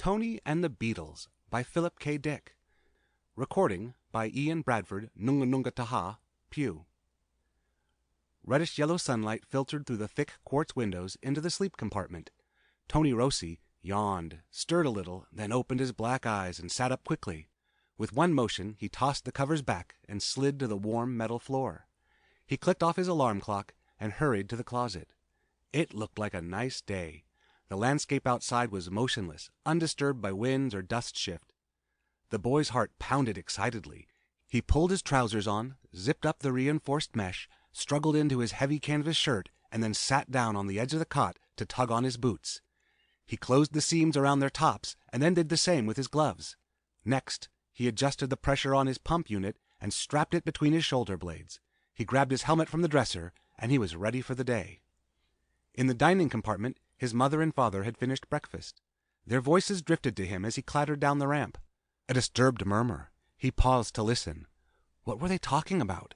Tony and the Beetles by Philip K. Dick. Recording by Ian Bradford Nunga Nunga Taha, Pew. Reddish yellow sunlight filtered through the thick quartz windows into the sleep compartment. Tony Rossi yawned, stirred a little, then opened his black eyes and sat up quickly. With one motion, he tossed the covers back and slid to the warm metal floor. He clicked off his alarm clock and hurried to the closet. It looked like a nice day. The landscape outside was motionless, undisturbed by winds or dust shift. The boy's heart pounded excitedly. He pulled his trousers on, zipped up the reinforced mesh, struggled into his heavy canvas shirt, and then sat down on the edge of the cot to tug on his boots. He closed the seams around their tops and then did the same with his gloves. Next, he adjusted the pressure on his pump unit and strapped it between his shoulder blades. He grabbed his helmet from the dresser, and he was ready for the day. In the dining compartment, his mother and father had finished breakfast. Their voices drifted to him as he clattered down the ramp. A disturbed murmur. He paused to listen. What were they talking about?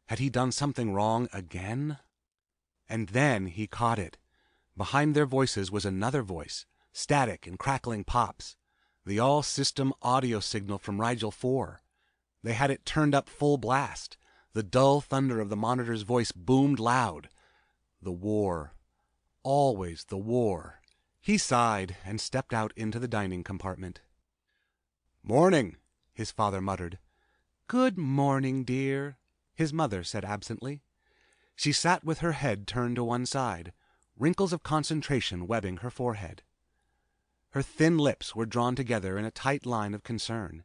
Had he done something wrong again? And then he caught it. Behind their voices was another voice, static and crackling pops. The all-system audio signal from Rigel 4. They had it turned up full blast. The dull thunder of the monitor's voice boomed loud. The war. Always the war. He sighed and stepped out into the dining compartment. "Morning," his father muttered. "Good morning, dear," his mother said absently. She sat with her head turned to one side, wrinkles of concentration webbing her forehead. Her thin lips were drawn together in a tight line of concern.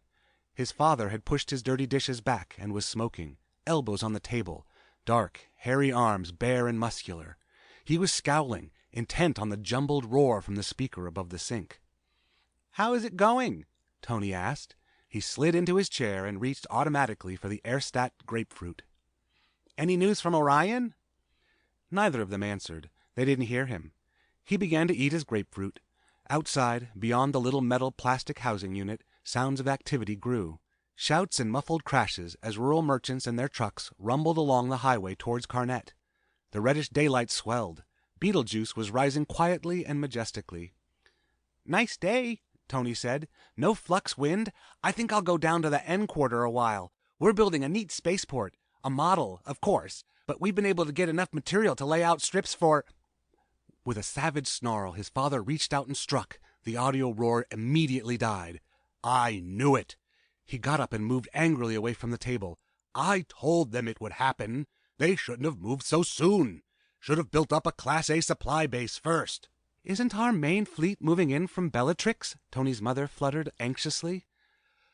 His father had pushed his dirty dishes back and was smoking, elbows on the table, dark, hairy arms bare and muscular. He was scowling, intent on the jumbled roar from the speaker above the sink. "How is it going?" Tony asked. He slid into his chair and reached automatically for the Aerstat grapefruit. "Any news from Orion?" Neither of them answered. They didn't hear him. He began to eat his grapefruit. Outside, beyond the little metal plastic housing unit, sounds of activity grew. Shouts and muffled crashes as rural merchants and their trucks rumbled along the highway towards Carnet. The reddish daylight swelled. Beetlejuice was rising quietly and majestically. "Nice day," Tony said. "No flux wind. I think I'll go down to the N quarter a while. We're building a neat spaceport. A model, of course, but we've been able to get enough material to lay out strips for..." With a savage snarl, his father reached out and struck. The audio roar immediately died. "I knew it." He got up and moved angrily away from the table. "I told them it would happen. They shouldn't have moved so soon. Should have built up a Class A supply base first." "Isn't our main fleet moving in from Bellatrix?" Tony's mother fluttered anxiously.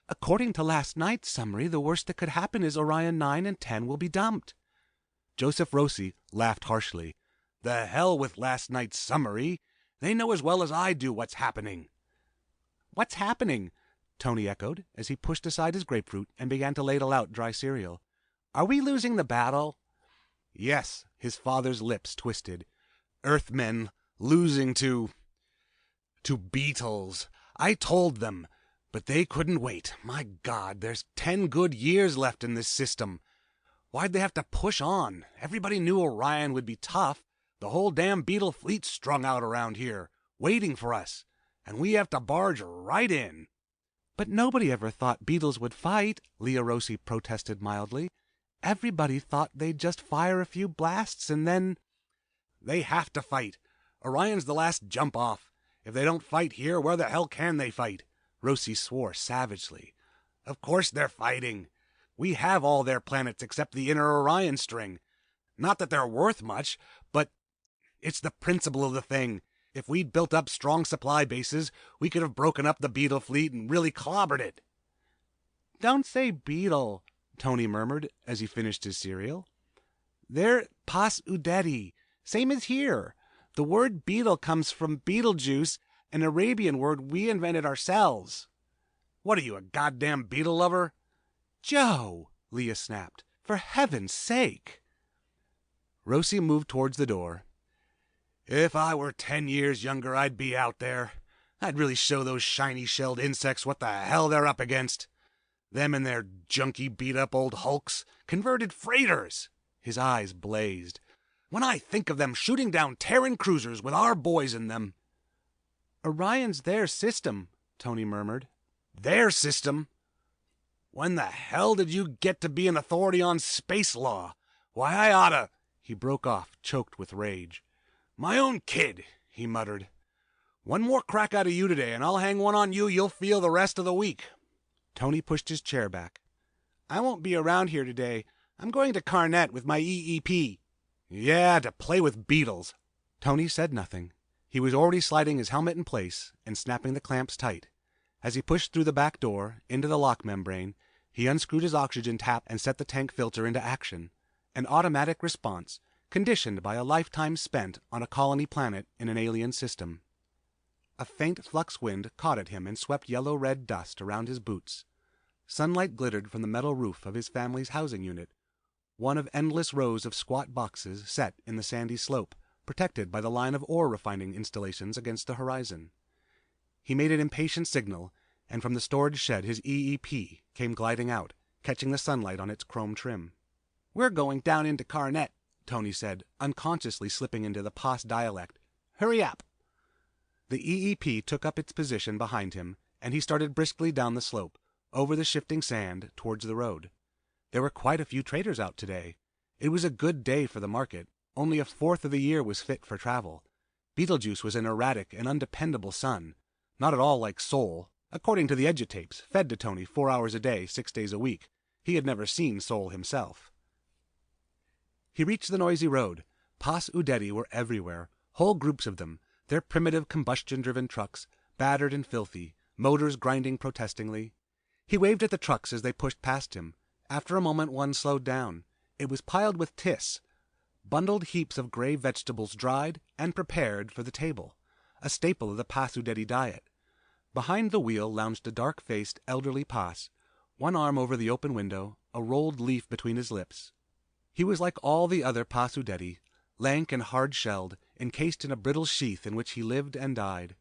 "According to last night's summary, the worst that could happen is Orion 9 and 10 will be dumped." Joseph Rossi laughed harshly. "The hell with last night's summary. They know as well as I do what's happening." "What's happening?" Tony echoed as he pushed aside his grapefruit and began to ladle out dry cereal. "Are we losing the battle?" "Yes," his father's lips twisted. "Earthmen losing to Beetles. I told them, but they couldn't wait. My God, there's 10 good years left in this system. Why'd they have to push on? Everybody knew Orion would be tough. The whole damn Beetle fleet's strung out around here, waiting for us, and we have to barge right in." "But nobody ever thought Beetles would fight," Leah Rossi protested mildly. "Everybody thought they'd just fire a few blasts and then..." "They have to fight. Orion's the last jump off. If they don't fight here, where the hell can they fight?" Rossi swore savagely. "Of course they're fighting. We have all their planets except the inner Orion string. Not that they're worth much, but it's the principle of the thing. If we'd built up strong supply bases, we could have broken up the Beetle fleet and really clobbered it." "Don't say Beetle," Tony murmured as he finished his cereal. "They're pas udeti, same as here. The word beetle comes from Beetlejuice, an Arabian word we invented ourselves." "What are you, a goddamn beetle lover?" "Joe!" Leah snapped. "For heaven's sake!" Rossi moved towards the door. "If I were 10 years younger, I'd be out there. I'd really show those shiny-shelled insects what the hell they're up against. Them and their junky, beat-up old hulks. Converted freighters." His eyes blazed. "When I think of them shooting down Terran cruisers with our boys in them..." "Orion's their system," Tony murmured. Their system? When the hell did you get to be an authority on space law? Why, I oughta... He broke off, choked with rage. My own kid, he muttered. One more crack out of you today, and I'll hang one on you you'll feel the rest of the week. Tony pushed his chair back. I won't be around here today. I'm going to Carnet with my EEP. Yeah, to play with Beetles. Tony said nothing. He was already sliding his helmet in place and snapping the clamps tight. As he pushed through the back door, into the lock membrane, he unscrewed his oxygen tap and set the tank filter into action. An automatic response, conditioned by a lifetime spent on a colony planet in an alien system. A faint flux wind caught at him and swept yellow-red dust around his boots. Sunlight glittered from the metal roof of his family's housing unit, one of endless rows of squat boxes set in the sandy slope, protected by the line of ore refining installations against the horizon. He made an impatient signal, and from the storage shed his EEP came gliding out, catching the sunlight on its chrome trim. We're going down into Carnet, Tony said, unconsciously slipping into the Pos dialect. Hurry up. The EEP took up its position behind him, and he started briskly down the slope, over the shifting sand, towards the road. There were quite a few traders out today. It was a good day for the market. Only a fourth of the year was fit for travel. Betelgeuse was an erratic and undependable sun, not at all like Sol. According to the edutapes, fed to Tony 4 hours a day, 6 days a week. He had never seen Sol himself. He reached the noisy road. Pos Udeti were everywhere, whole groups of them, their primitive combustion-driven trucks, battered and filthy, motors grinding protestingly. He waved at the trucks as they pushed past him. After a moment one slowed down. It was piled with tis, bundled heaps of gray vegetables dried and prepared for the table, a staple of the Pos Udeti diet. Behind the wheel lounged a dark-faced, elderly Pos, one arm over the open window, a rolled leaf between his lips. He was like all the other Pos Udeti, lank and hard-shelled, encased in a brittle sheath in which he lived and died.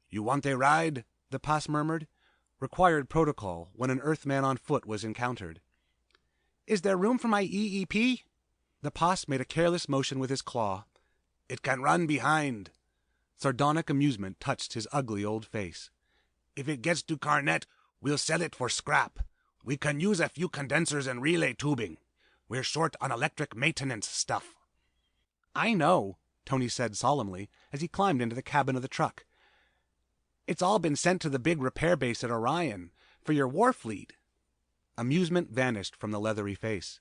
You want a ride? The Pos murmured. Required protocol when an Earthman on foot was encountered. Is there room for my EEP? The Pos made a careless motion with his claw. It can run behind. Sardonic amusement touched his ugly old face. If it gets to Carnet, we'll sell it for scrap. We can use a few condensers and relay tubing. We're short on electric maintenance stuff. I know, Tony said solemnly as he climbed into the cabin of the truck. It's all been sent to the big repair base at Orion, for your war fleet. Amusement vanished from the leathery face.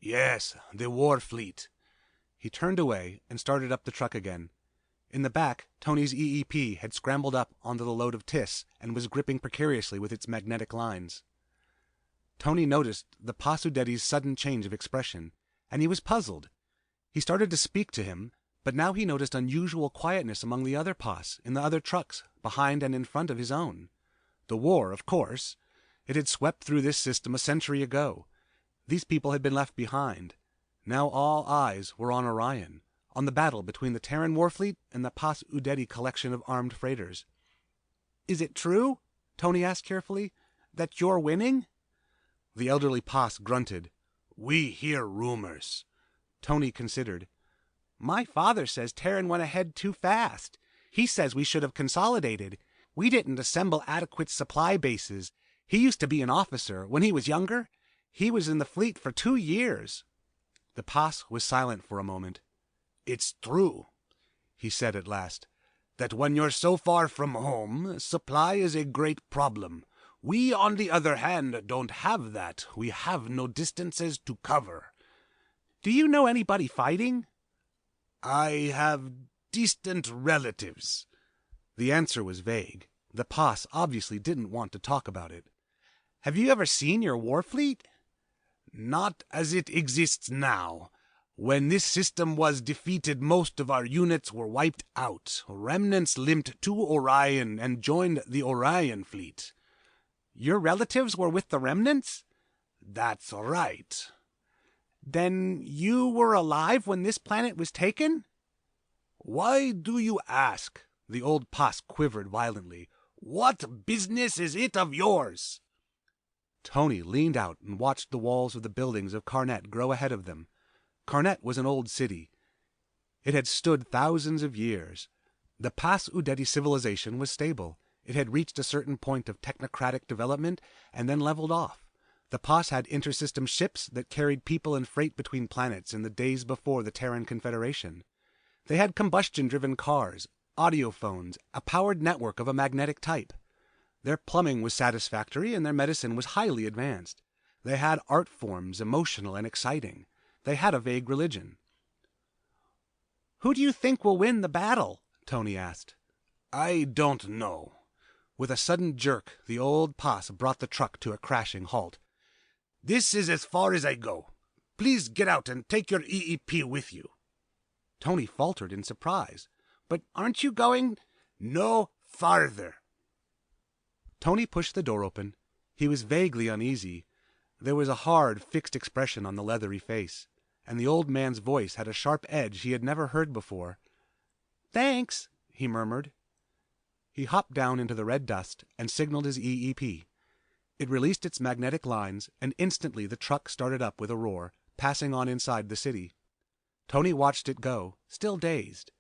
Yes, the war fleet. He turned away and started up the truck again. In the back, Tony's EEP had scrambled up onto the load of tis and was gripping precariously with its magnetic lines. Tony noticed the Pos Udeti's sudden change of expression, and he was puzzled. He started to speak to him, but now he noticed unusual quietness among the other Pos, in the other trucks, behind and in front of his own. The war, of course. It had swept through this system a century ago. These people had been left behind. Now all eyes were on Orion, on the battle between the Terran Warfleet and the Pos Udeti collection of armed freighters. Is it true, Tony asked carefully, that you're winning? The elderly Pos grunted. We hear rumors. Tony considered. My father says Terran went ahead too fast. He says we should have consolidated. We didn't assemble adequate supply bases. He used to be an officer when he was younger. He was in the fleet for 2 years. The Pos was silent for a moment. It's true, he said at last, that when you're so far from home, supply is a great problem. We, on the other hand, don't have that. We have no distances to cover. Do you know anybody fighting? I have distant relatives. The answer was vague. The Pos obviously didn't want to talk about it. Have you ever seen your war fleet? Not as it exists now. When this system was defeated, most of our units were wiped out. Remnants limped to Orion and joined the Orion fleet. Your relatives were with the remnants? That's right. Then you were alive when this planet was taken? Why do you ask? The old Pos quivered violently. What business is it of yours? Tony leaned out and watched the walls of the buildings of Carnet grow ahead of them. Carnet was an old city. It had stood thousands of years. The Pos Udeti civilization was stable. It had reached a certain point of technocratic development and then leveled off. The POS had intersystem ships that carried people and freight between planets in the days before the Terran Confederation. They had combustion-driven cars, audiophones, a powered network of a magnetic type. Their plumbing was satisfactory and their medicine was highly advanced. They had art forms, emotional and exciting. They had a vague religion. "Who do you think will win the battle?" Tony asked. "I don't know." With a sudden jerk, the old POS brought the truck to a crashing halt. "This is as far as I go. Please get out and take your EEP with you." Tony faltered in surprise. "But aren't you going—" "No farther." Tony pushed the door open. He was vaguely uneasy. There was a hard, fixed expression on the leathery face, and the old man's voice had a sharp edge he had never heard before. "Thanks," he murmured. He hopped down into the red dust and signaled his EEP. It released its magnetic lines, and instantly the truck started up with a roar, passing on inside the city. Tony watched it go, still dazed.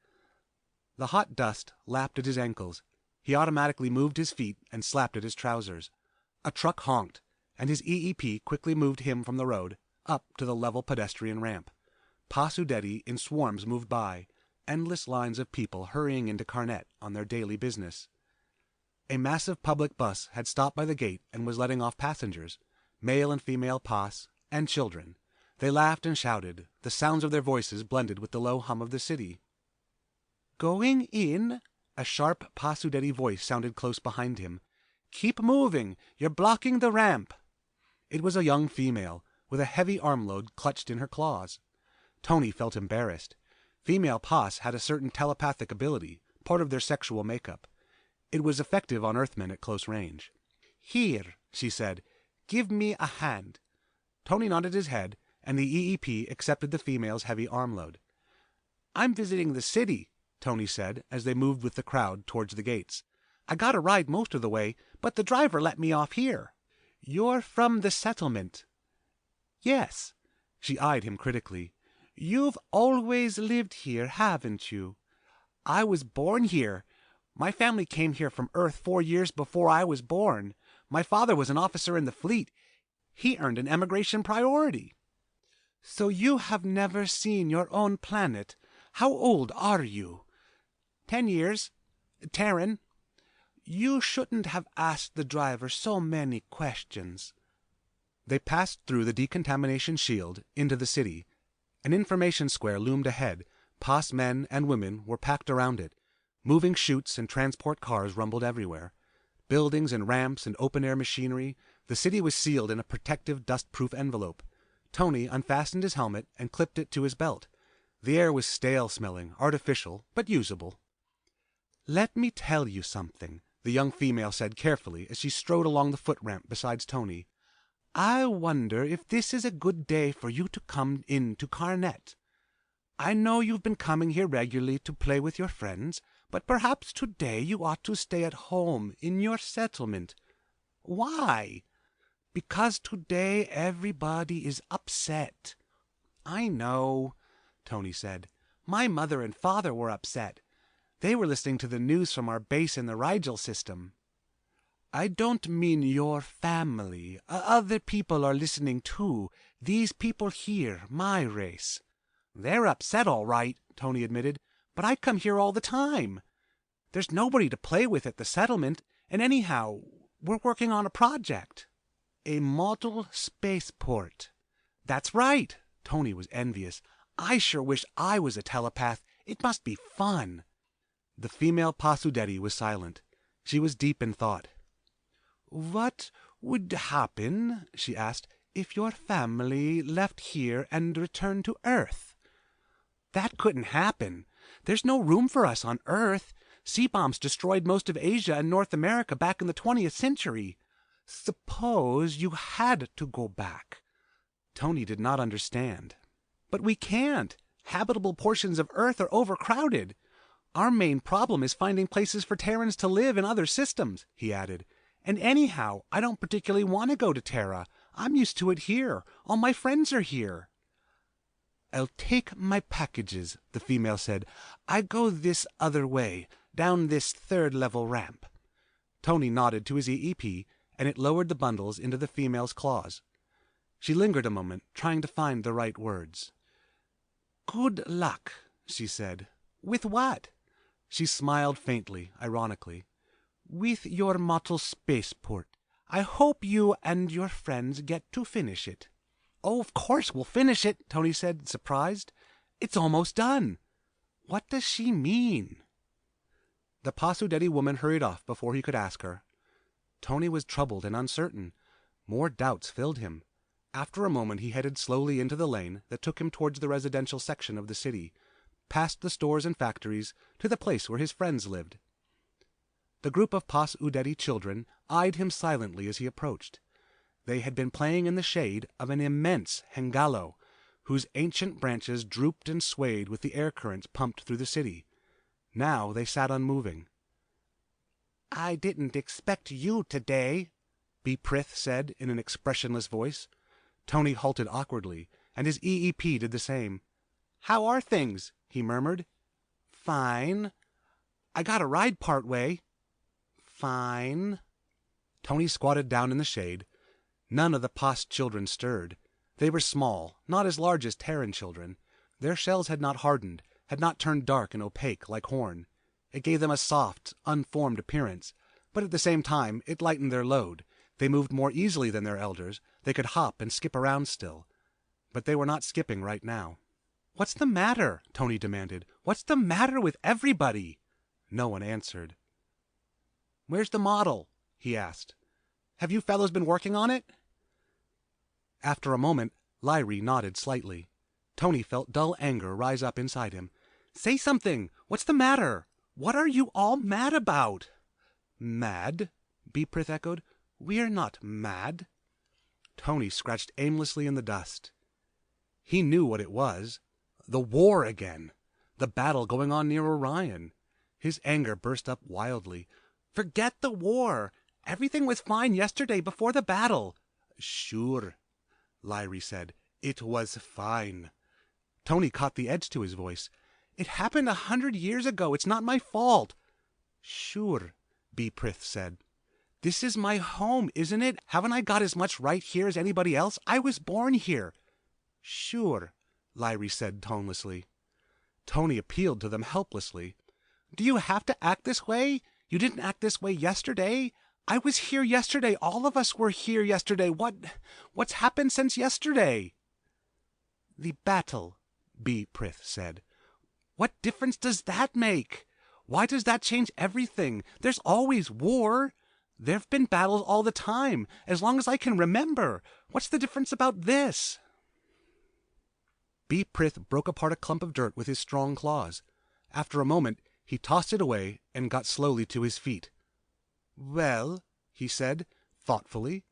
The hot dust lapped at his ankles. He automatically moved his feet and slapped at his trousers. A truck honked, and his EEP quickly moved him from the road, up to the level pedestrian ramp. Pasudeti in swarms moved by, endless lines of people hurrying into Carnet on their daily business. A massive public bus had stopped by the gate and was letting off passengers, male and female POS, and children. They laughed and shouted, the sounds of their voices blended with the low hum of the city. "Going in?" A sharp Pasudeti voice sounded close behind him. "Keep moving. You're blocking the ramp." It was a young female, with a heavy armload clutched in her claws. Tony felt embarrassed. Female POS had a certain telepathic ability, part of their sexual makeup. It was effective on Earthmen at close range. "Here," she said. "Give me a hand." Tony nodded his head, and the EEP accepted the female's heavy armload. "I'm visiting the city," Tony said, as they moved with the crowd towards the gates. "I got a ride most of the way, but the driver let me off here." "You're from the settlement?" "Yes." She eyed him critically. "You've always lived here, haven't you?" "I was born here. My family came here from Earth 4 years before I was born. My father was an officer in the fleet. He earned an emigration priority." "So you have never seen your own planet. How old are you?" 10 years. Terran." "You shouldn't have asked the driver so many questions." They passed through the decontamination shield into the city. An information square loomed ahead. POS men and women were packed around it. Moving chutes and transport cars rumbled everywhere. Buildings and ramps and open-air machinery. The city was sealed in a protective, dust-proof envelope. Tony unfastened his helmet and clipped it to his belt. The air was stale-smelling, artificial, but usable. "Let me tell you something," the young female said carefully as she strode along the foot ramp beside Tony. "I wonder if this is a good day for you to come into Carnet. I know you've been coming here regularly to play with your friends, but perhaps today you ought to stay at home in your settlement." "Why?" "Because today everybody is upset." "I know," Tony said. "My mother and father were upset. They were listening to the news from our base in the Rigel system." "I don't mean your family. Other people are listening too. These people here, my race." "They're upset all right," Tony admitted, "but I come here all the time. There's nobody to play with at the settlement, and anyhow, we're working on a project." "A model spaceport." "That's right." Tony was envious. "I sure wish I was a telepath. It must be fun." The female Pasudeti was silent. She was deep in thought. "What would happen," she asked, "if your family left here and returned to Earth?" "That couldn't happen. There's no room for us on Earth. Sea bombs destroyed most of Asia and North America back in the 20th century. Suppose you had to go back." Tony did not understand. "But we can't. Habitable portions of Earth are overcrowded. Our main problem is finding places for Terrans to live in other systems," he added. "And anyhow, I don't particularly want to go to Terra. I'm used to it here. All my friends are here." "I'll take my packages," the female said. "I go this other way, down this 3rd level ramp." Tony nodded to his EEP, and it lowered the bundles into the female's claws. She lingered a moment, trying to find the right words. "Good luck," she said. "With what?" She smiled faintly, ironically. "With your model spaceport. I hope you and your friends get to finish it." "Oh, of course we'll finish it," Tony said, surprised. "It's almost done." "What does she mean?" The Pasudeti woman hurried off before he could ask her. Tony was troubled and uncertain. More doubts filled him. After a moment he headed slowly into the lane that took him towards the residential section of the city, past the stores and factories, to the place where his friends lived. The group of Pasudeti children eyed him silently as he approached. They had been playing in the shade of an immense hengalo, whose ancient branches drooped and swayed with the air currents pumped through the city. Now they sat unmoving. "I didn't expect you today," Beeprith said in an expressionless voice. Tony halted awkwardly, and his EEP did the same. "How are things?" he murmured. "Fine." "I got a ride part way." "Fine." Tony squatted down in the shade. None of the Pas children stirred. They were small, not as large as Terran children. Their shells had not hardened, had not turned dark and opaque like horn. It gave them a soft, unformed appearance, but at the same time it lightened their load. They moved more easily than their elders. They could hop and skip around still. But they were not skipping right now. "What's the matter?" Tony demanded. "What's the matter with everybody?" No one answered. "Where's the model?" he asked. "Have you fellows been working on it?" After a moment, Lyrie nodded slightly. Tony felt dull anger rise up inside him. "Say something! What's the matter? What are you all mad about?" "Mad?" Beeprith echoed. "We're not mad." Tony scratched aimlessly in the dust. He knew what it was. The war again. The battle going on near Orion. His anger burst up wildly. "Forget the war. Everything was fine yesterday before the battle." "Sure," Lyrie said. "It was fine." Tony caught the edge to his voice. "It happened 100 years ago. It's not my fault." "Sure," Beeprith said. "This is my home, isn't it? Haven't I got as much right here as anybody else? I was born here." "Sure," Lyrie said tonelessly. Tony appealed to them helplessly. "Do you have to act this way? You didn't act this way yesterday. I was here yesterday. All of us were here yesterday. What's happened since yesterday?" "The battle," Beeprith said. "What difference does that make? Why does that change everything? There's always war. There've been battles all the time, as long as I can remember. What's the difference about this?" Beeprith broke apart a clump of dirt with his strong claws. After a moment, he tossed it away and got slowly to his feet. "Well," he said, thoughtfully,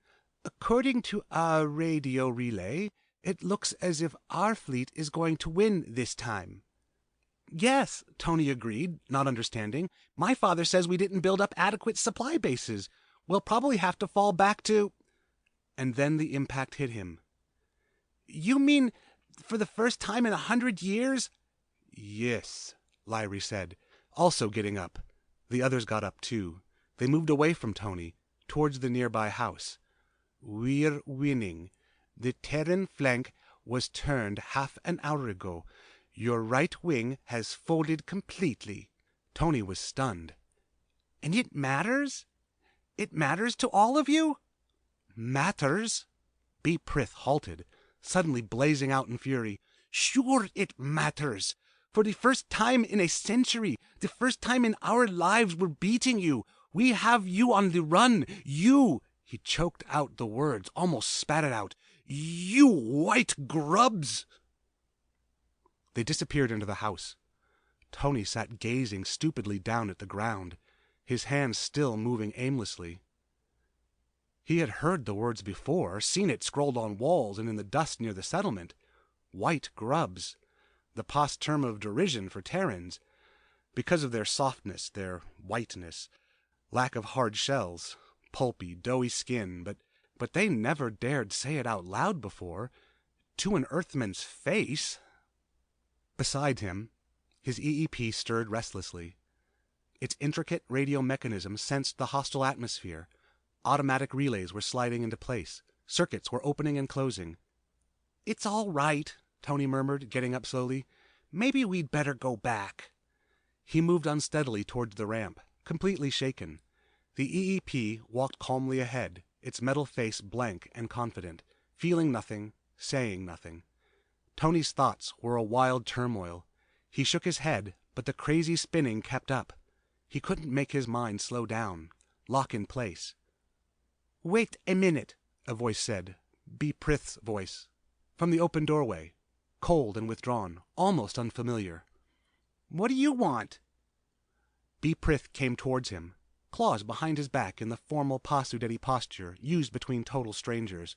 "according to our radio relay, it looks as if our fleet is going to win this time." "Yes," Tony agreed, not understanding. "My father says we didn't build up adequate supply bases. We'll probably have to fall back to—" And then the impact hit him. "You mean for the first time in 100 years?" "Yes," Lyrie said, also getting up. The others got up too. They moved away from Tony, towards the nearby house. "We're winning. The Terran flank was turned half an hour ago. Your right wing has folded completely." Tony was stunned. "And it matters? It matters to all of you?" "Matters?" Beeprith halted, suddenly blazing out in fury. "Sure it matters. For the first time in a century, the first time in our lives, we're beating you. We have you on the run. You—" He choked out the words, almost spat it out. "You white grubs!" They disappeared into the house. Tony sat gazing stupidly down at the ground, his hands still moving aimlessly. He had heard the words before, seen it scrolled on walls and in the dust near the settlement. White grubs. The Pas term of derision for Terrans. Because of their softness, their whiteness. Lack of hard shells. Pulpy, doughy skin. But they never dared say it out loud before. To an Earthman's face. Beside him, his EEP stirred restlessly. Its intricate radio mechanism sensed the hostile atmosphere. Automatic relays were sliding into place. Circuits were opening and closing. "It's all right," Tony murmured, getting up slowly. "Maybe we'd better go back." He moved unsteadily towards the ramp, completely shaken. The EEP walked calmly ahead, its metal face blank and confident, feeling nothing, saying nothing. Tony's thoughts were a wild turmoil. He shook his head, but the crazy spinning kept up. He couldn't make his mind slow down, lock in place. "Wait a minute," a voice said, B. Prith's voice, from the open doorway, cold and withdrawn, almost unfamiliar. "What do you want?" B. Prith came towards him, claws behind his back in the formal Pasudeti posture used between total strangers.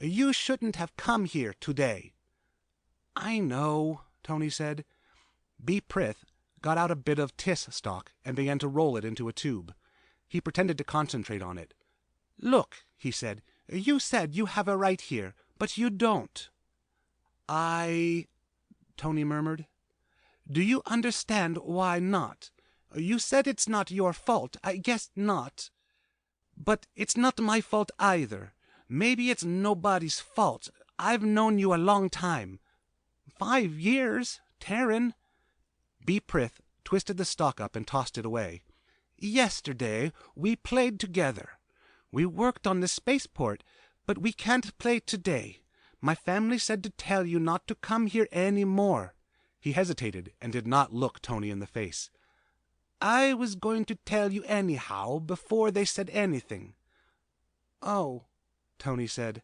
"You shouldn't have come here today." "I know," Tony said. B. Prith got out a bit of tis stock and began to roll it into a tube. He pretended to concentrate on it. "Look," he said, "you said you have a right here, but you don't." Tony murmured. "Do you understand why not? You said it's not your fault. I guess not. But it's not my fault either. Maybe it's nobody's fault. I've known you a long time. 5 years, Terran." B. Prith twisted the stalk up and tossed it away. "Yesterday, we played together. We worked on the spaceport, but we can't play today. My family said to tell you not to come here any more." He hesitated and did not look Tony in the face. "I was going to tell you anyhow, before they said anything." "Oh," Tony said.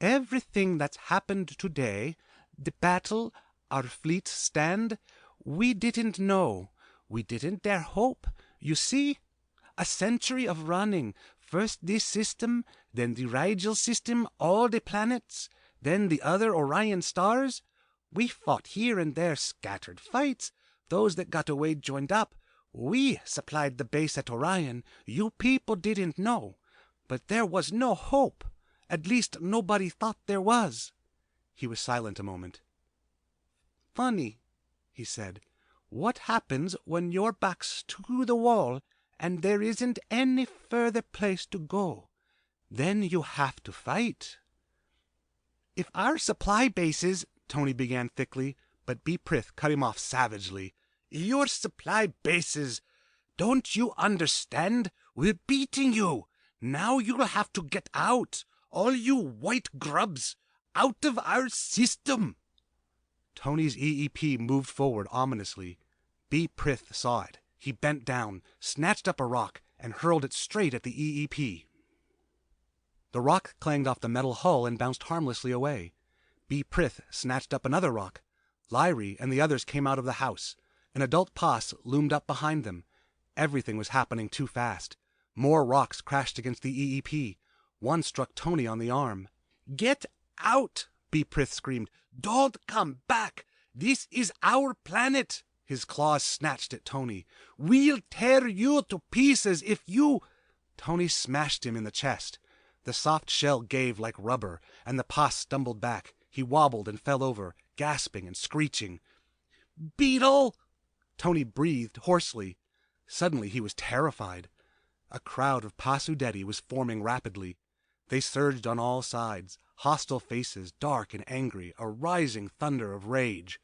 "Everything that's happened today, the battle, our fleet's stand, we didn't know. We didn't dare hope. You see? A century of running. First this system, then the Rigel system, all the planets, then the other Orion stars. We fought here and there scattered fights. Those that got away joined up. We supplied the base at Orion. You people didn't know. But there was no hope. At least nobody thought there was." He was silent a moment. "Funny," he said. "What happens when your back's to the wall and there isn't any further place to go? Then you have to fight." "If our supply bases," Tony began thickly, but B. Prith cut him off savagely. "Your supply bases! Don't you understand? We're beating you. Now you'll have to get out. All you white grubs. Out of our system." Tony's EEP moved forward ominously. B. Prith saw it. He bent down, snatched up a rock, and hurled it straight at the EEP. The rock clanged off the metal hull and bounced harmlessly away. B. Prith snatched up another rock. Lyrie and the others came out of the house. An adult Pos loomed up behind them. Everything was happening too fast. More rocks crashed against the EEP. One struck Tony on the arm. "Get out!" B. Prith screamed. "Don't come back! This is our planet!" His claws snatched at Tony. "We'll tear you to pieces if you—" Tony smashed him in the chest. The soft shell gave like rubber, and the Pos stumbled back. He wobbled and fell over, gasping and screeching. "Beetle!" Tony breathed hoarsely. Suddenly he was terrified. A crowd of Pasudeti was forming rapidly. They surged on all sides, hostile faces, dark and angry, a rising thunder of rage.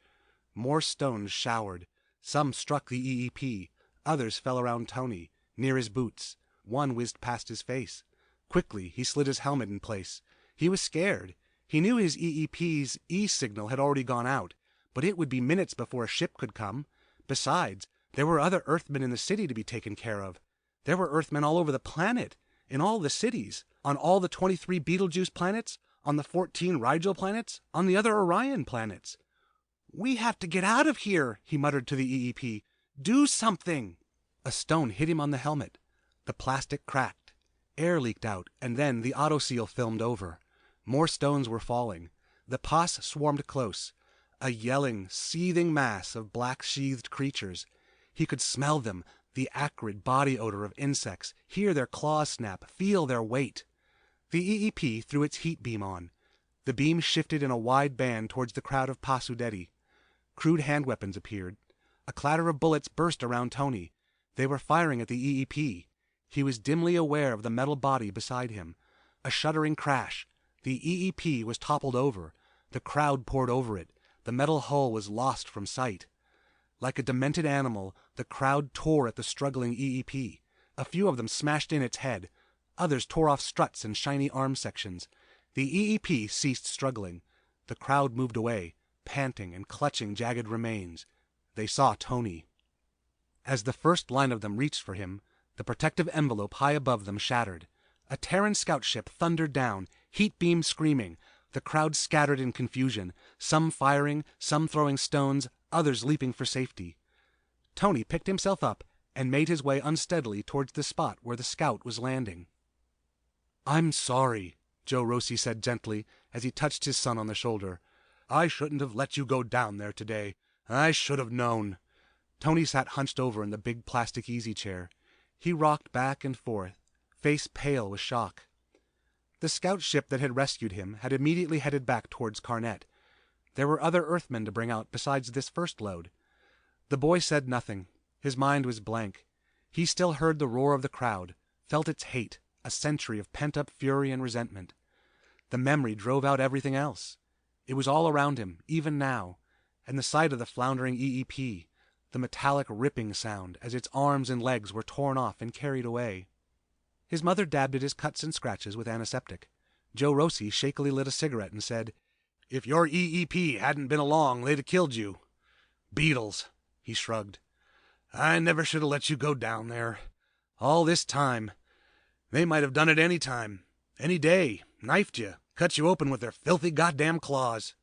More stones showered. Some struck the EEP. Others fell around Tony, near his boots. One whizzed past his face. Quickly, he slid his helmet in place. He was scared. He knew his EEP's E-signal had already gone out, but it would be minutes before a ship could come. Besides, there were other Earthmen in the city to be taken care of. There were Earthmen all over the planet, in all the cities, on all the 23 Beetlejuice planets, on the 14 Rigel planets, on the other Orion planets. "We have to get out of here," he muttered to the EEP. "Do something!" A stone hit him on the helmet. The plastic cracked. Air leaked out, and then the autoseal filmed over. More stones were falling. The Pos swarmed close. A yelling, seething mass of black-sheathed creatures. He could smell them, the acrid body odor of insects, hear their claws snap, feel their weight. The EEP threw its heat beam on. The beam shifted in a wide band towards the crowd of Pasudeti. Crude hand weapons appeared. A clatter of bullets burst around Tony. They were firing at the EEP. He was dimly aware of the metal body beside him. A shuddering crash. The EEP was toppled over. The crowd poured over it. The metal hull was lost from sight. Like a demented animal, the crowd tore at the struggling EEP. A few of them smashed in its head. Others tore off struts and shiny arm sections. The EEP ceased struggling. The crowd moved away, panting and clutching jagged remains. They saw Tony. As the first line of them reached for him, the protective envelope high above them shattered. A Terran scout ship thundered down, heat beams screaming. The crowd scattered in confusion, some firing, some throwing stones, others leaping for safety. Tony picked himself up and made his way unsteadily towards the spot where the scout was landing. "I'm sorry," Joe Rossi said gently as he touched his son on the shoulder. "I shouldn't have let you go down there today. I should have known." Tony sat hunched over in the big plastic easy chair. He rocked back and forth, face pale with shock. The scout ship that had rescued him had immediately headed back towards Carnet. There were other Earthmen to bring out besides this first load. The boy said nothing. His mind was blank. He still heard the roar of the crowd, felt its hate, a century of pent-up fury and resentment. The memory drove out everything else. It was all around him, even now, and the sight of the floundering EEP, the metallic ripping sound as its arms and legs were torn off and carried away. His mother dabbed at his cuts and scratches with antiseptic. Joe Rossi shakily lit a cigarette and said, "If your EEP hadn't been along, they'd have killed you." "Beetles," he shrugged. "I never should have let you go down there. All this time. They might have done it any time, any day, knifed you, cut you open with their filthy goddamn claws."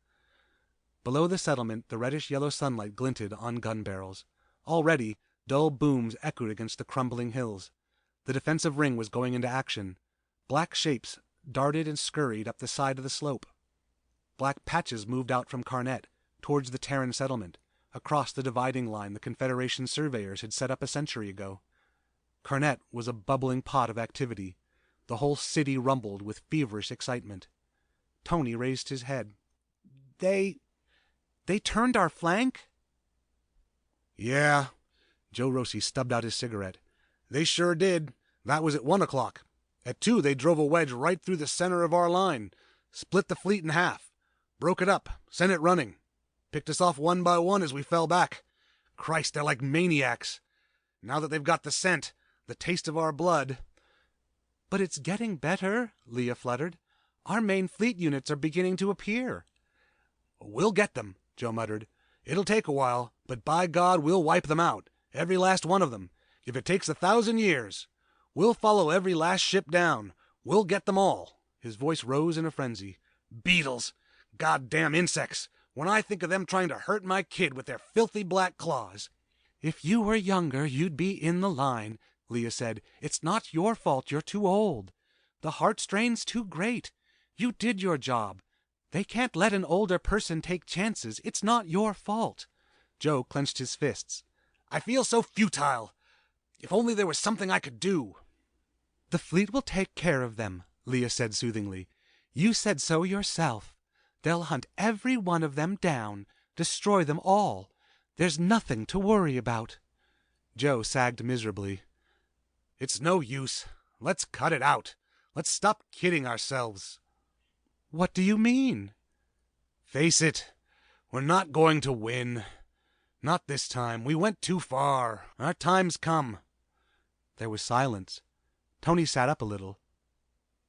Below the settlement, the reddish-yellow sunlight glinted on gun barrels. Already, dull booms echoed against the crumbling hills. The defensive ring was going into action. Black shapes darted and scurried up the side of the slope. Black patches moved out from Carnet, towards the Terran settlement, across the dividing line the Confederation surveyors had set up a century ago. Carnet was a bubbling pot of activity. The whole city rumbled with feverish excitement. Tony raised his head. They turned our flank?" "Yeah." Joe Rossi stubbed out his cigarette. "They sure did. That was at 1 o'clock. At 2 they drove a wedge right through the center of our line, split the fleet in half, broke it up, sent it running. Picked us off one by one as we fell back. Christ, they're like maniacs. Now that they've got the scent, the taste of our blood." "But it's getting better," Leah fluttered. "Our main fleet units are beginning to appear." "We'll get them," Joe muttered. "It'll take a while, but by God, we'll wipe them out. Every last one of them. If it takes 1,000 years. We'll follow every last ship down. We'll get them all." His voice rose in a frenzy. "Beetles! Goddamn insects! When I think of them trying to hurt my kid with their filthy black claws." "If you were younger, you'd be in the line," Leah said. "It's not your fault you're too old. The heart strain's too great. You did your job. They can't let an older person take chances. It's not your fault." Joe clenched his fists. "I feel so futile. If only there was something I could do." "The fleet will take care of them," Leah said soothingly. "You said so yourself. They'll hunt every one of them down, destroy them all. There's nothing to worry about." Joe sagged miserably. "It's no use. Let's cut it out. Let's stop kidding ourselves." "What do you mean?" "Face it. We're not going to win. Not this time. We went too far. Our time's come." There was silence. Tony sat up a little.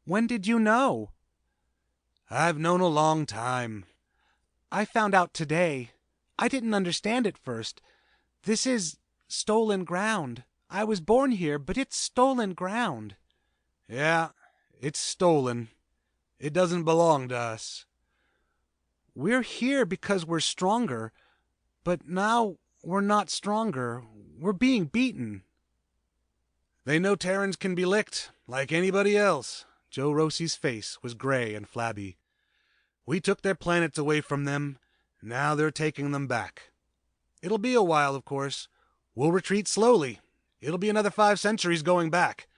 "When did you know?" "I've known a long time." "I found out today. I didn't understand at first. This is stolen ground. I was born here, but it's stolen ground." "Yeah, it's stolen. It doesn't belong to us." "We're here because we're stronger, but now we're not stronger. We're being beaten." "They know Terrans can be licked, like anybody else." Joe Rossi's face was gray and flabby. "We took their planets away from them. Now they're taking them back. It'll be a while, of course. We'll retreat slowly. It'll be another 5 centuries going back.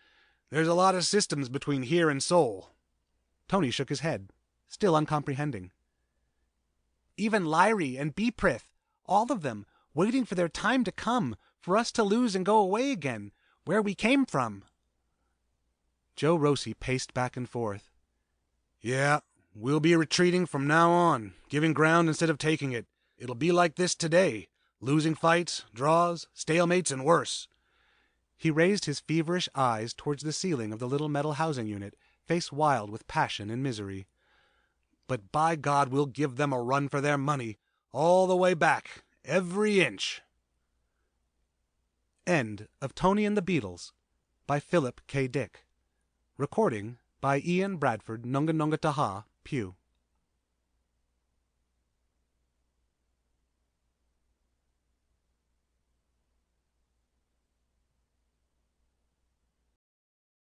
There's a lot of systems between here and Sol." Tony shook his head, still uncomprehending. "Even Lyri and Beprith, all of them, waiting for their time to come, For us to lose and go away again, where we came from. Joe Rossi paced back and forth. Yeah, we'll be retreating from now on, giving ground instead of taking it. It'll be like this today. Losing fights, draws, stalemates, and worse. He raised his feverish eyes towards the ceiling of the little metal housing unit, face wild with passion and misery. But by God, we'll give them a run for their money, all the way back, every inch. End of Tony and the Beetles by Philip K. Dick. Recording by Ian Bradford Nunga Nunga Taha, Pew.